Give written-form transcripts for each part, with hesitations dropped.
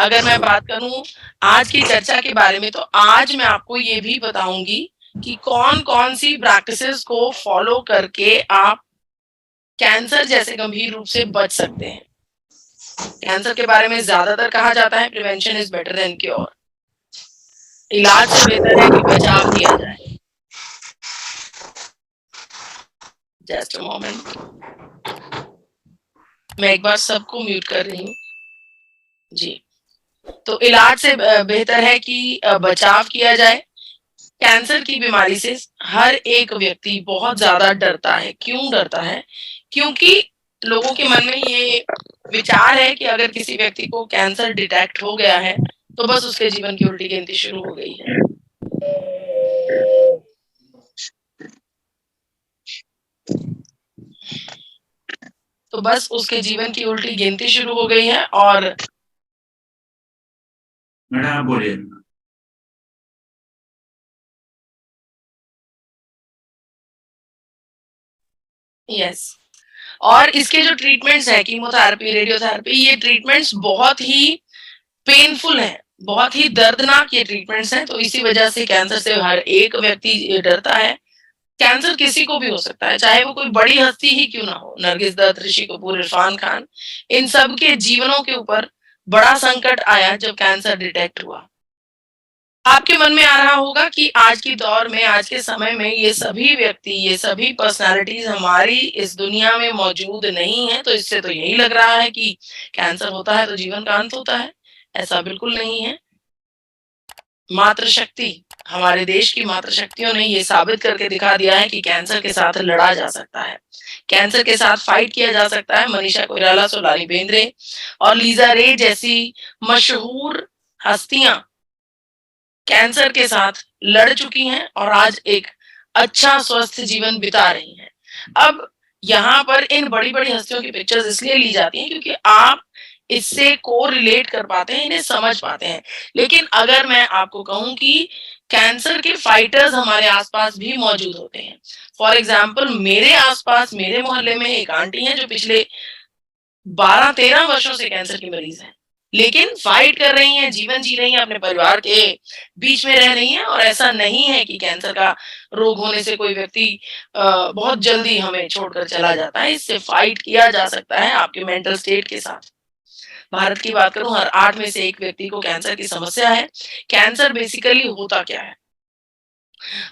अगर मैं बात करूँ आज की चर्चा के बारे में, तो आज मैं आपको ये भी बताऊँगी कि कौन-कौन सी प्रैक्टिसेज़ को फ़ॉलो करके आप कैंसर जैसे गंभीर रूप से बच सकते हैं। कैंसर के बारे में ज़्यादातर कहा जाता है prevention is better than cure. इलाज से बेहतर है कि बचाव किया जाए। Just a moment. मैं एक बार सबको म्यूट कर रही हूँ। जी। तो इलाज से बेहतर है कि बचाव किया जाए। कैंसर की बीमारी से हर एक व्यक्ति बहुत ज़्यादा डरता है। क्यों डरता है? क्योंकि लोगों के मन में ये विचार है कि अगर किसी व्यक्ति को कैंसर डिटेक्ट हो गया है, तो बस उसके जीवन की उल्टी गिनती शुरू हो गई है। तो बस उसके जीवन की उल्टी गिनती शुरू हो गई है और मैडम आप बोलिए। यस। और इसके जो ट्रीटमेंट्स हैं कीमोथेरेपी, रेडियोथेरेपी, ये ट्रीटमेंट्स बहुत ही पेनफुल हैं, बहुत ही दर्दनाक ये ट्रीटमेंट्स हैं, तो इसी वजह से कैंसर से हर एक व्यक्ति डरता है। कैंसर किसी को भी हो सकता है, चाहे वो कोई बड़ी हस्ती ही क्यों ना हो। नरगिस दत्त, ऋषि कपूर, इरफान खान, इन सब के जीवनों के ऊपर बड़ा संकट आया जब कैंसर डिटेक्ट हुआ। आपके मन में आ रहा होगा कि आज की दौर में, आज के समय में ये सभी व्यक्ति, ये सभी पर्सनैलिटीज़ हमारी इस दुनिया में मौजूद नहीं है, तो इससे तो यही लग रहा है कि कैंसर होता है तो जीवन का अंत होता है। ऐसा बिल्कुल नहीं है। मातृशक्ति, हमारे देश की मातृशक्तियों ने ये साबित करके दिखा दिया है कि कैंसर के साथ लड़ा जा सकता है। कैंसर के साथ फाइट किया जा सकता है। मनीषा कोइराला, सोनाली बेंद्रे और लीज़ा रे जैसी मशहूर हस्तियाँ कैंसर के साथ लड़ चुकी हैं और आज एक अच्छा स्वस्थ जीवन बिता रही हैं। अब यहाँ पर इन बड़ी-बड़ी हस्तियों की पिक्चर्स इसलिए ली जाती हैं क्योंकि आप इससे कोरिलेट कर पाते हैं, इन्हें समझ पाते हैं। लेकिन अगर मैं आपको कहूँ कि कैंसर के फाइटर्स हमारे आस-पास भी मौजूद होते हैं। फॉर एग्ज़ाम्पल मेरे आस-पास, मेरे मोहल्ले में एक आंटी हैं जो पिछले 12-13 वर्षों से कैंसर की मरीज हैं। लेकिन फाइट कर रही हैं, जीवन जी रही हैं, अपने परिवार के बीच में रह रही हैं और ऐसा नहीं है कि कैंसर का रोग होने से कोई व्यक्ति बहुत जल्दी हमें छोड़कर चला जाता है। इससे फाइट किया जा सकता है आपके मेंटल स्टेट के साथ। भारत की बात करूँ, हर 8 में से 1 व्यक्ति को कैंसर की समस्या है। कैंसर बेसिकली होता क्या है?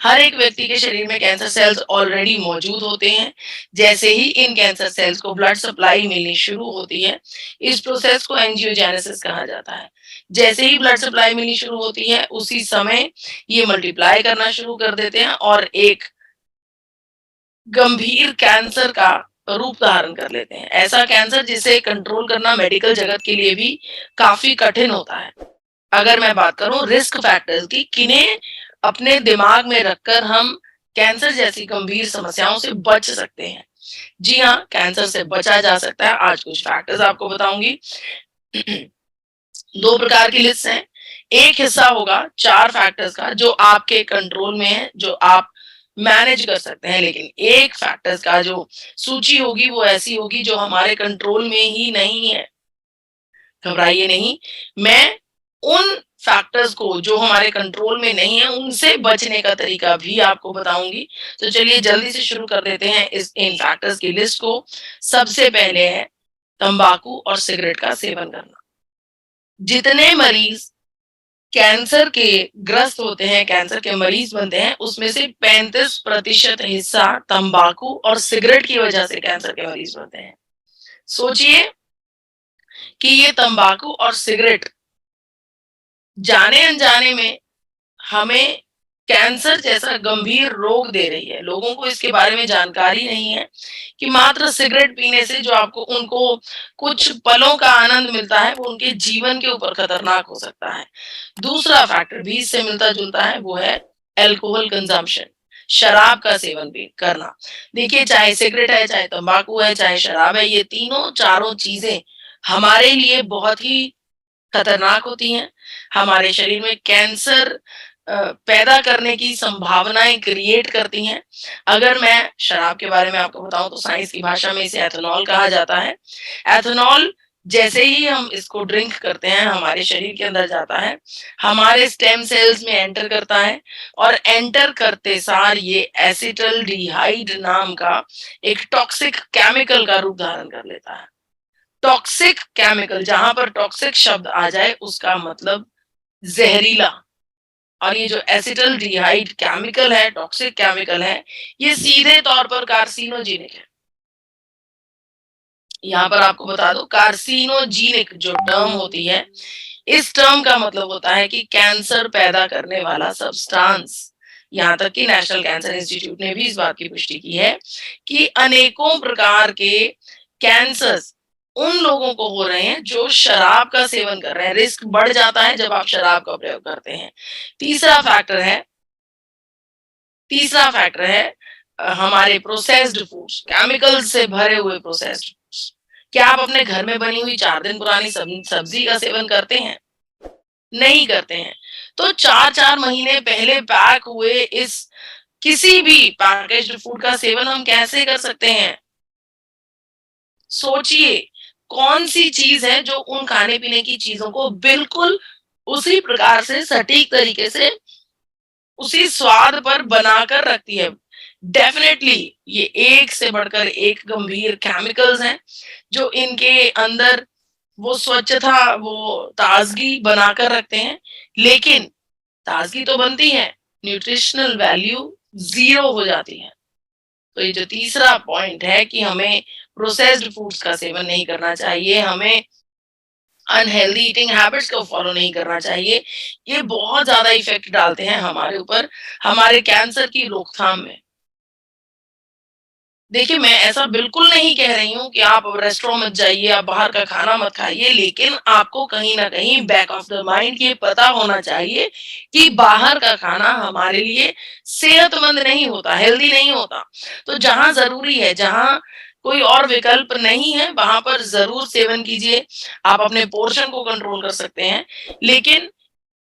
हर एक व्यक्ति के शरीर में कैंसर सेल्स ऑलरेडी मौजूद होते हैं। जैसे ही इन कैंसर सेल्स को ब्लड सप्लाई मिलनी शुरू होती है, इस प्रोसेस को एंजियोजेनेसिस कहा जाता है। जैसे ही ब्लड सप्लाई मिलनी शुरू होती है, उसी समय ये मल्टीप्लाई करना शुरू कर देते हैं और एक गंभीर कैंसर का रूप धारण कर लेते हैं। ऐसा कैंसर जिसे कंट्रोल करना मेडिकल जगत के लिए भी काफ़ी कठिन होता है। अगर मैं बात करूँ रिस्क फैक्टर्स की, किन्हें अपने दिमाग में रखकर हम कैंसर जैसी गंभीर समस्याओं से बच सकते हैं। जी हाँ, कैंसर से बचा जा सकता है। आज कुछ फैक्टर्स आपको बताऊँगी। 2 प्रकार की लिस्ट हैं। एक हिस्सा होगा 4 फैक्टर्स का जो आपके कंट्रोल में है, जो आप मैनेज कर सकते हैं। लेकिन एक फैक्टर्स का जो सूची होगी वो ऐसी होगी जो हमारे कंट्रोल में ही नहीं है। घबराइए नहीं, मैं उन फैक्टर्स को जो हमारे कंट्रोल में नहीं है, उनसे बचने का तरीका भी आपको बताऊँगी। तो चलिए जल्दी से शुरू कर देते हैं इस इन फैक्टर्स की लिस्ट को। सबसे पहले है तंबाकू और सिगरेट का सेवन करना। जितने मरीज़ कैंसर के ग्रस्त होते हैं, कैंसर के मरीज़ बनते हैं, उसमें से 35% हिस्सा तंबाकू और सिगरेट की वजह से कैंसर के मरीज़ बनते हैं। सोचिए कि ये तंबाकू और सिगरेट जाने-अनजाने में हमें कैंसर जैसा गंभीर रोग दे रही है। लोगों को इसके बारे में जानकारी नहीं है कि मात्र सिगरेट पीने से जो आपको उनको कुछ पलों का आनंद मिलता है, वो उनके जीवन के ऊपर खतरनाक हो सकता है। दूसरा फैक्टर भी इससे मिलता-जुलता है, वो है अल्कोहल कंजम्पशन, शराब का सेवन भी करना। देखिए, चाहे सिगरेट है, चाहे तंबाकू है, चाहे शराब है, ये तीनों चारों चीज़ें हमारे लिए बहुत ही खतरनाक होती हैं। हमारे शरीर में कैंसर पैदा करने की संभावनाएँ क्रिएट करती हैं। अगर मैं शराब के बारे में आपको बताऊँ तो साइंस की भाषा में इसे एथेनॉल कहा जाता है। एथेनॉल जैसे ही हम इसको ड्रिंक करते हैं, हमारे शरीर के अंदर जाता है, हमारे स्टेम सेल्स में एंटर करता है और एंटर करते सार ये एसिटल्डिहाइड नाम का एक टॉक्सिक केमिकल का रूप धारण कर लेता है। टॉक्सिक केमिकल, जहाँ पर टॉक्सिक शब्द आ जाए उसका मतलब ज़हरीला। और ये जो एसिटल्डिहाइड केमिकल है, टॉक्सिक केमिकल है, ये सीधे तौर पर कार्सिनोजेनिक है। यहाँ पर आपको बता दूं, कार्सिनोजेनिक जो टर्म होती है, इस टर्म का मतलब होता है कि कैंसर पैदा करने वाला सब्सटेंस। यहाँ तक कि नेशनल कैंसर इंस्टीट्यूट ने भी इस बात की पुष्टि की है कि अनेकों प्रकार के कैंसर्स उन लोगों को हो रहे हैं जो शराब का सेवन कर रहे हैं। रिस्क बढ़ जाता है जब आप शराब का प्रयोग करते हैं। तीसरा फैक्टर है तीसरा फैक्टर है हमारे प्रोसेस्ड फूड्स, केमिकल से भरे हुए प्रोसेस्ड फूड्स। क्या आप अपने घर में बनी हुई 4 दिन पुरानी सब्जी का सेवन करते हैं? नहीं करते हैं। तो 4-4 महीने पहले पैक हुए इस किसी भी पैकेज्ड फूड का सेवन हम कैसे कर सकते हैं? सोचिए, कौन-सी चीज़ है जो उन खाने-पीने की चीज़ों को बिल्कुल उसी प्रकार से सटीक तरीके से उसी स्वाद पर बनाकर रखती है। डेफिनेटली ये एक से बढ़कर एक गंभीर केमिकल्स हैं जो इनके अंदर वो स्वच्छता, वो ताजगी बनाकर रखते हैं। लेकिन ताजगी तो बनती है, न्यूट्रिशनल वैल्यू ज़ीरो हो जाती है। तो ये जो तीसरा पॉइंट है कि हमें प्रोसेस्ड फूड्स का सेवन नहीं करना चाहिए, हमें अनहेल्दी ईटिंग हैबिट्स को फॉलो नहीं करना चाहिए। ये बहुत ज़्यादा इफ़ेक्ट डालते हैं हमारे ऊपर, हमारे कैंसर की रोकथाम में। देखिए, मैं ऐसा बिल्कुल नहीं कह रही हूँ कि आप रेस्टोरेंट मत जाइए, आप बाहर का खाना मत खाइए, लेकिन आपको कहीं न कहीं बैक ऑफ द माइंड ये पता होना चाहिए कि बाहर का खाना हमारे लिए सेहतमंद नहीं होता, हेल्दी नहीं होता। तो जहाँ ज़रूरी है, जहाँ कोई और विकल्प नहीं है, वहाँ पर ज़रूर सेवन कीजिए। आप अपने पोर्शन को कंट्रोल कर सकते हैं, लेकिन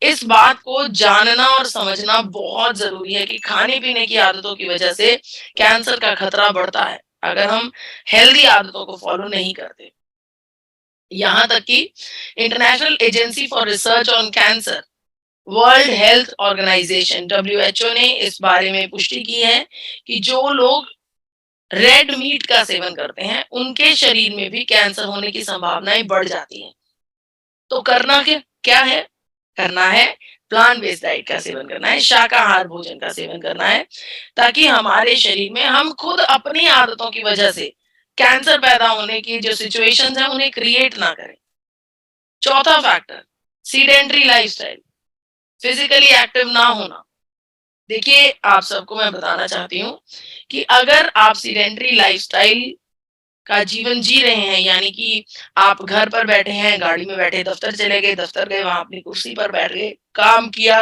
इस बात को जानना और समझना बहुत ज़रूरी है कि खाने-पीने की आदतों की वजह से कैंसर का खतरा बढ़ता है, अगर हम हेल्दी आदतों को फ़ॉलो नहीं करते। यहाँ तक कि international agency for research on cancer, world health organization WHO ने इस बारे में पुष्टि की है कि जो लोग रेड मीट का सेवन करते हैं, उनके शरीर में भी कैंसर होने की संभावनाएँ बढ़ जाती हैं। तो करना क्या क्या है? करना है प्लांट बेस्ड डाइट का सेवन करना है, शाकाहार भोजन का सेवन करना है, ताकि हमारे शरीर में हम खुद अपनी आदतों की वजह से कैंसर पैदा होने की जो सिचुएशंस हैं उन्हें क्रिएट ना करें। चौथा factor, sedentary lifestyle, physically active ना होना। देखिए, आप सबको मैं बताना चाहती हूँ कि अगर आप सीडेंटरी लाइफस्टाइल का जीवन जी रहे हैं, यानी कि आप घर पर बैठे हैं, गाड़ी में बैठे दफ्तर चले गए, दफ्तर गए वहां अपनी कुर्सी पर बैठ गए, काम किया,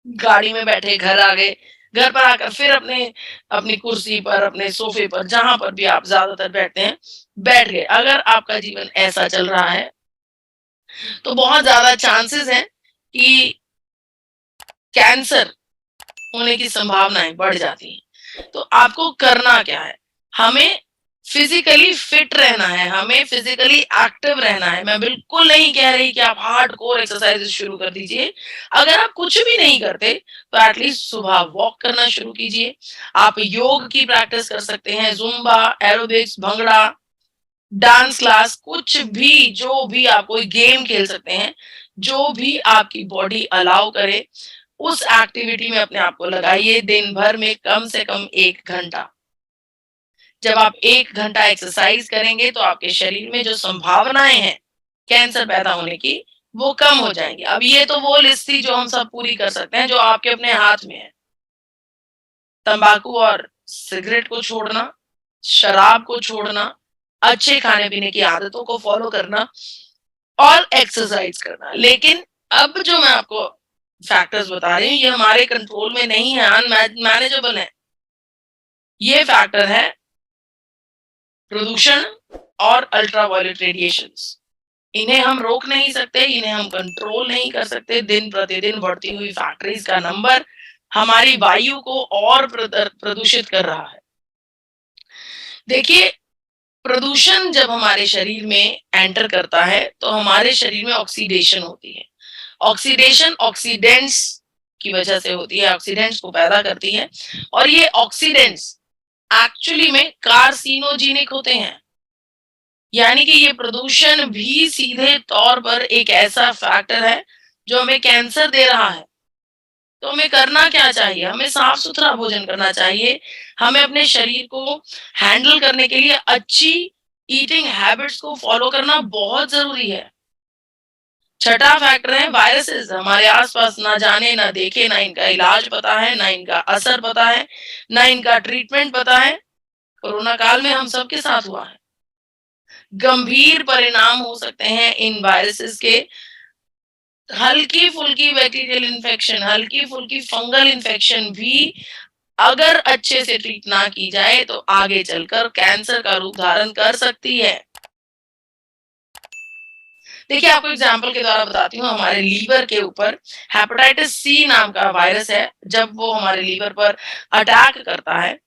गाड़ी में बैठे घर आ गए, घर पर आकर फिर अपने अपनी कुर्सी पर, अपने सोफे पर, जहां पर भी आप ज्यादातर बैठते हैं, बैठ गए। अगर आपका जीवन ऐसा चल रहा है तो बहुत ज्यादा चांसेस हैं कि कैंसर होने की संभावनाएं बढ़ जाती हैं। तो आपको करना क्या है? हमें फिजिकली फिट रहना है, हमें फिजिकली एक्टिव रहना है। मैं बिल्कुल नहीं कह रही कि आप हार्डकोर एक्सरसाइजेस शुरू कर दीजिए। अगर आप कुछ भी नहीं करते तो एटलीस्ट सुबह वॉक करना शुरू कीजिए। आप योग की प्रैक्टिस कर सकते हैं, Zumba, aerobics, bhangra, dance class, कुछ भी, जो भी आप कोई गेम खेल सकते हैं, जो भी आपकी बॉडी अलाउ करे, उस एक्टिविटी में अपने आप को लगाइए। दिन भर में कम से कम 1 घंटा। जब आप 1 घंटा एक्सरसाइज करेंगे तो आपके शरीर में जो संभावनाएँ हैं कैंसर पैदा होने की, वो कम हो जाएँगी। अब ये तो वो लिस्ट थी जो हम सब पूरी कर सकते हैं, जो आपके अपने हाथ में है। तंबाकू और सिगरेट को छोड़ना, शराब को छोड़ना, अच्छे खाने-पीने की आदतों को फॉलो करना और एक्सरसाइज करना। लेकिन अब जो मैं आपको फैक्टर्स बता रही हूँ, ये हमारे कंट्रोल में नहीं है, मैनेजेबल है। ये फैक्टर है प्रदूषण और अल्ट्रावायलेट रेडिएशंस। इन्हें हम रोक नहीं सकते, इन्हें हम कंट्रोल नहीं कर सकते। दिन प्रतिदिन बढ़ती हुई फैक्ट्रीज का नंबर हमारी वायु को और प्रदूषित कर रहा है। देखिए, प्रदूषण जब हमारे शरीर में एंटर करता है तो हमारे शरीर में ऑक्सीडेशन होती है। ऑक्सीडेशन ऑक्सीडेंट्स की वजह से होती है, ऑक्सीडेंट्स को पैदा करती है और ये ऑक्सीडेंट्स एक्चुअली में कार्सिनोजेनिक होते हैं। यानी कि ये प्रदूषण भी सीधे तौर पर एक ऐसा फैक्टर है जो हमें कैंसर दे रहा है। तो हमें करना क्या चाहिए? हमें साफ-सुथरा भोजन करना चाहिए। हमें अपने शरीर को हैंडल करने के लिए अच्छी ईटिंग हैबिट्स को फॉलो करना बहुत ज़रूरी है। छठा फैक्टर है वायरसेस हमारे आस-पास ना जाने, ना देखे, ना इनका इलाज पता है, ना इनका असर पता है, ना इनका ट्रीटमेंट पता है। कोरोना काल में हम सबके साथ हुआ है। गंभीर परिणाम हो सकते हैं इन वायरसेस के। हल्की-फुल्की बैक्टीरियल इन्फेक्शन, हल्की-फुल्की फंगल इन्फेक्शन भी अगर अच्छे से ट्रीट ना की जाए तो आगे चलकर कैंसर का रूप धारण कर सकती है। देखिए आपको एग्जांपल के द्वारा बताती हूँ हमारे लीवर के ऊपर हेपेटाइटिस सी नाम का वायरस है। जब वो हमारे लीवर पर अटैक करता है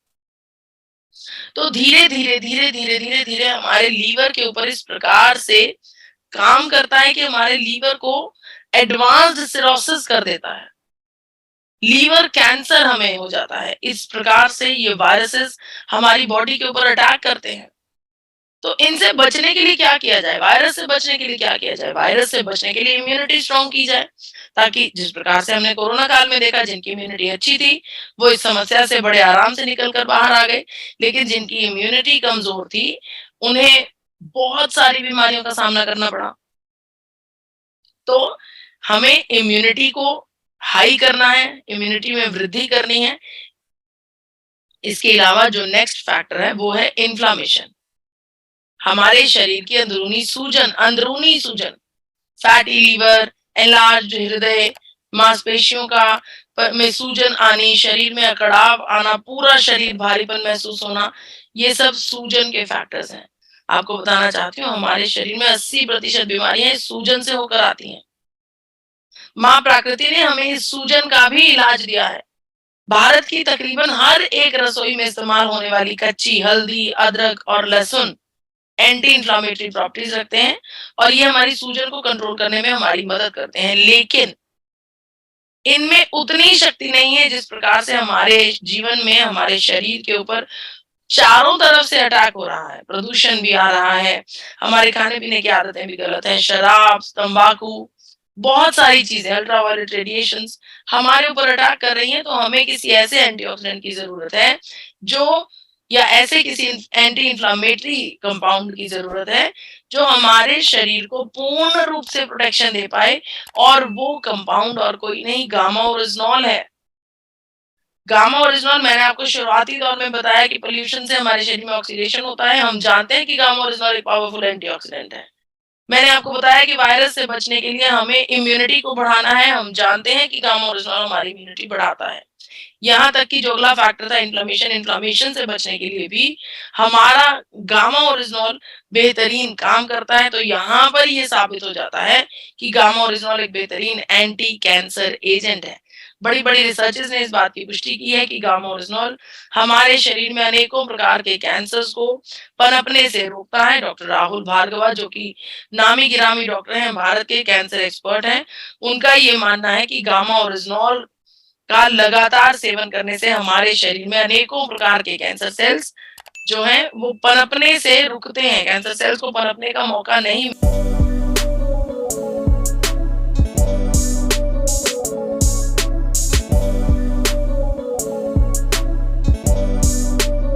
तो धीरे-धीरे, धीरे-धीरे, धीरे-धीरे हमारे लीवर के ऊपर इस प्रकार से काम करता है कि हमारे लीवर को एडवांस्ड सिरोसिस कर देता है। लीवर कैंसर हमें हो जाता है। इस प्रकार से ये वायरसेस हमारी बॉडी के ऊपर अटैक करते हैं। तो इनसे बचने के लिए क्या किया जाए? वायरस से बचने के लिए क्या किया जाए? वायरस से बचने के लिए इम्यूनिटी स्ट्रॉन्ग की जाए, ताकि जिस प्रकार से हमने कोरोना काल में देखा जिनकी इम्यूनिटी अच्छी थी, वो इस समस्या से बड़े आराम से निकल कर बाहर आ गए। लेकिन जिनकी इम्यूनिटी कमज़ोर थी, उन्हें बहुत सारी बीमारियों का सामना करना पड़ा। तो हमें इम्यूनिटी को हाई करना है, इम्यूनिटी में वृद्धि करनी है। इसके अलावा जो नेक्स्ट फैक्टर है वो है इन्फ्लेमेशन। हमारे शरीर की अंदरूनी सूजन, फैटी लीवर, एनलार्ज्ड हृदय, मांसपेशियों का में सूजन आनी, शरीर में अकड़ाव आना, पूरा शरीर भारीपन महसूस होना, ये सब सूजन के फैक्टर्स हैं। आपको बताना चाहती हूँ हमारे शरीर में 80% बीमारियां इस सूजन से होकर आती हैं। माँ प्रकृति ने हमें इस सूजन का भी इलाज दिया है। भारत की तकरीबन हर एक रसोई में इस्तेमाल होने वाली कच्ची हल्दी, अदरक और लहसुन एंटी इंफ्लेमेटरी प्रॉपर्टीज रखते हैं और ये हमारी सूजन को कंट्रोल करने में हमारी मदद करते हैं। लेकिन इनमें उतनी शक्ति नहीं है जिस प्रकार से हमारे जीवन में, हमारे शरीर के ऊपर चारों तरफ से अटैक हो रहा है। प्रदूषण भी आ रहा है, हमारे खाने-पीने की आदतें भी गलत हैं, शराब, तंबाकू, बहुत सारी चीज़ें, अल्ट्रावायलेट रेडिएशंस हमारे ऊपर अटैक कर रही हैं, तो हमें किसी ऐसे एंटीऑक्सीडेंट की ज़रूरत है, जो या ऐसे किसी एंटी इन्फ्लेमेटरी कंपाउंड की ज़रूरत है, जो हमारे शरीर को पूर्ण रूप से प्रोटेक्शन दे पाए और वो कंपाउंड और कोई नहीं गामा ओरिजिनॉल है। गामा ओरिजिनॉल मैंने आपको शुरुआती दौर में बताया कि पॉल्यूशन से हमारे शरीर में ऑक्सीडेशन होता है। हम जानते हैं कि गामा ओरिजिनॉल एक पावरफुल एंटीऑक्सीडेंट है। मैंने आपको बताया कि वायरस से बचने के लिए हमें इम्यूनिटी को बढ़ाना है। हम जानते हैं कि गामा ओरिजिनॉल हमारी इम्यूनिटी बढ़ाता है। यहाँ तक कि जो अगला फैक्टर था इन्फ्लेमेशन, इन्फ्लेमेशन से बचने के लिए भी हमारा गामा ओरिजिनॉल बेहतरीन काम करता है। तो यहाँ पर ये साबित हो जाता है कि गामा ओरिजिनॉल एक बेहतरीन एंटी कैंसर एजेंट है। बड़ी-बड़ी रिसर्चेज़ ने इस बात की पुष्टि की है कि गामा ओरिजिनॉल हमारे शरीर में अनेकों प्रकार के कैंसर्स को पनपने से रोकता है। डॉक्टर राहुल भार्गवा जो कि नामी-गिरामी डॉक्टर हैं, भारत के कैंसर एक्सपर्ट हैं, उनका ये मानना है कि गामा ओरिजिनॉल का लगातार सेवन करने से हमारे शरीर में अनेकों प्रकार के कैंसर सेल्स जो हैं वो पनपने से रुकते हैं। कैंसर सेल्स को पनपने का मौका नहीं